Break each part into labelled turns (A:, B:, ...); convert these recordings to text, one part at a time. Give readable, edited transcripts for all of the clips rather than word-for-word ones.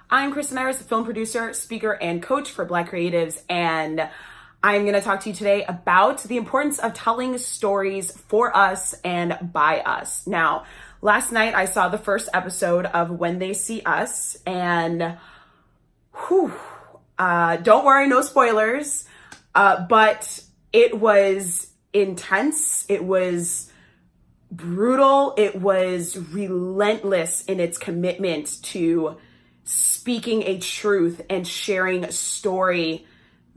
A: I'm Kristen Iris, film producer, speaker, and coach for Black creatives, and I'm going to talk to you today about the importance of telling stories for us and by us. Now, last night I saw the first episode of When They See Us, and don't worry, no spoilers, but it was intense, it was brutal, it was relentless in its commitment to speaking a truth and sharing a story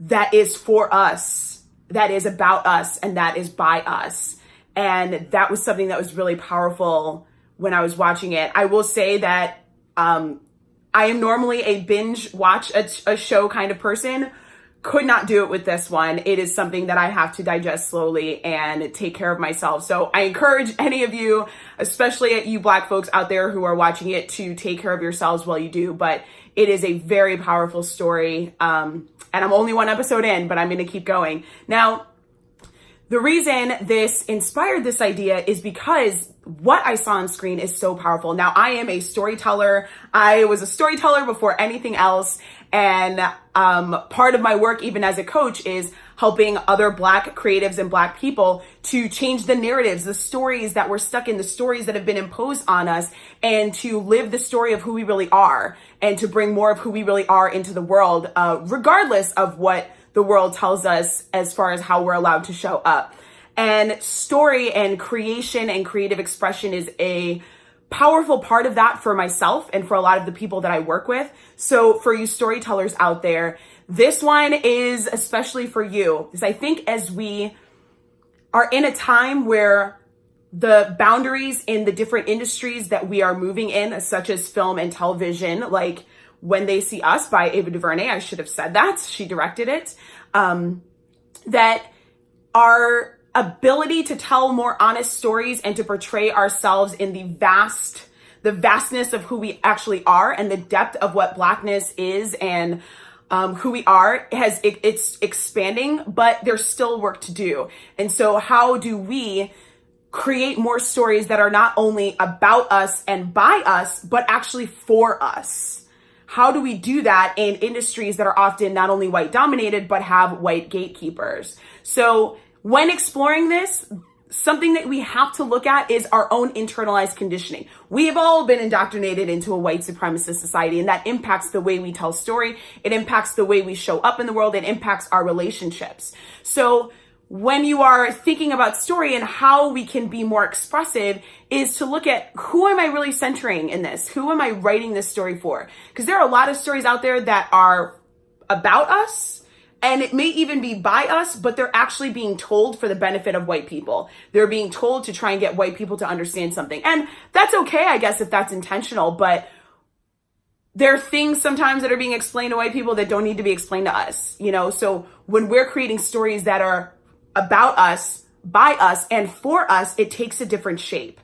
A: that is for us, that is about us, and that is by us. And that was something that was really powerful when I was watching it. I will say that I am normally a binge watch a show kind of person. Could not do it with this one. It is something that I have to digest slowly and take care of myself. So I encourage any of you, especially you Black folks out there who are watching it, to take care of yourselves while you do. But it is a very powerful story. And I'm only one episode in, but I'm going to keep going. Now, the reason this inspired this idea is because what I saw on screen is so powerful. Now, I am a storyteller. I was a storyteller before anything else. And part of my work, even as a coach, is helping other Black creatives and Black people to change the narratives, the stories that we're stuck in, the stories that have been imposed on us, and to live the story of who we really are, and to bring more of who we really are into the world, regardless of what the world tells us as far as how we're allowed to show up. And story and creation and creative expression is a powerful part of that for myself and for a lot of the people that I work with. So for you storytellers out there, this one is especially for you, because I think as we are in a time where the boundaries in the different industries that we are moving in, such as film and television, like When They See Us by Ava Duvernay, I should have said that, she directed it, that our ability to tell more honest stories and to portray ourselves in the vastness of who we actually are and the depth of what Blackness is and who we are, it's expanding, but there's still work to do. And so how do we create more stories that are not only about us and by us, but actually for us? How do we do that in industries that are often not only white dominated, but have white gatekeepers? So when exploring this, something that we have to look at is our own internalized conditioning. We have all been indoctrinated into a white supremacist society, and that impacts the way we tell story. It impacts the way we show up in the world. It impacts our relationships. So when you are thinking about story and how we can be more expressive, is to look at, who am I really centering in this? Who am I writing this story for? Because there are a lot of stories out there that are about us, and it may even be by us, but they're actually being told for the benefit of white people. They're being told to try and get white people to understand something. And that's okay, I guess, if that's intentional, but there are things sometimes that are being explained to white people that don't need to be explained to us, you know? So when we're creating stories that are about us, by us, and for us, it takes a different shape.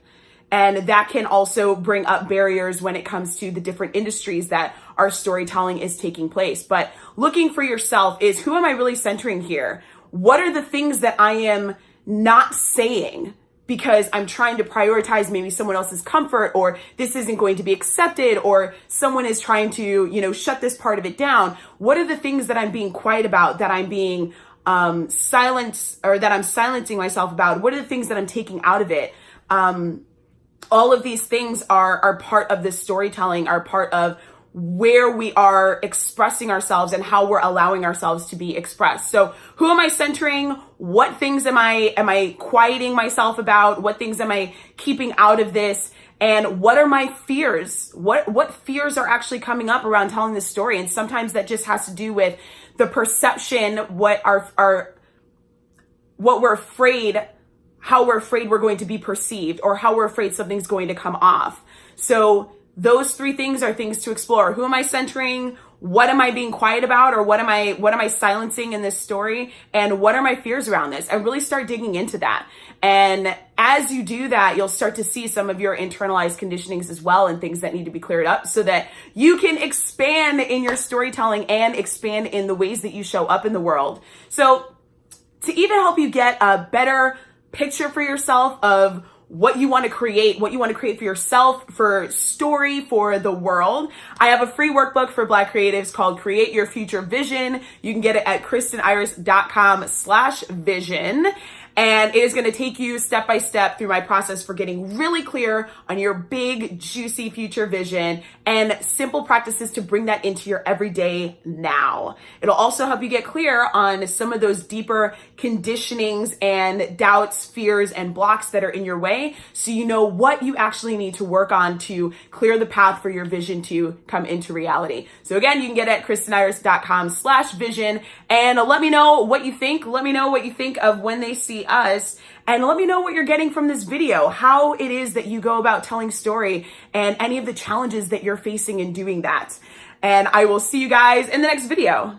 A: And that can also bring up barriers when it comes to the different industries that our storytelling is taking place. But looking for yourself is, who am I really centering here? What are the things that I am not saying because I'm trying to prioritize maybe someone else's comfort, or this isn't going to be accepted, or someone is trying to, shut this part of it down? What are the things that I'm being quiet about, that I'm being silence, or that I'm silencing myself about? What are the things that I'm taking out of it? All of these things are part of this storytelling, are part of where we are expressing ourselves and how we're allowing ourselves to be expressed. So who am I centering? What things am I quieting myself about? What things am I keeping out of this? And what are my fears? What fears are actually coming up around telling this story? And sometimes that just has to do with the perception, what we're afraid, how we're afraid we're going to be perceived, or how we're afraid something's going to come off. So those three things are things to explore. Who am I centering? What am I being quiet about? Or what am I silencing in this story? And what are my fears around this? And really start digging into that. And as you do that, you'll start to see some of your internalized conditionings as well, and things that need to be cleared up, so that you can expand in your storytelling and expand in the ways that you show up in the world. So to even help you get a better picture for yourself of what you want to create for yourself, for story, for the world. I have a free workbook for Black creatives called Create Your Future Vision. You can get it at kristeniris.com/vision. And it is going to take you step by step through my process for getting really clear on your big, juicy future vision and simple practices to bring that into your everyday now. It'll also help you get clear on some of those deeper conditionings and doubts, fears, and blocks that are in your way, so you know what you actually need to work on to clear the path for your vision to come into reality. So again, you can get it at kristeniris.com/vision, and let me know what you think. Let me know what you think of When They See Us, and let me know what you're getting from this video, how it is that you go about telling story, and any of the challenges that you're facing in doing that. And I will see you guys in the next video.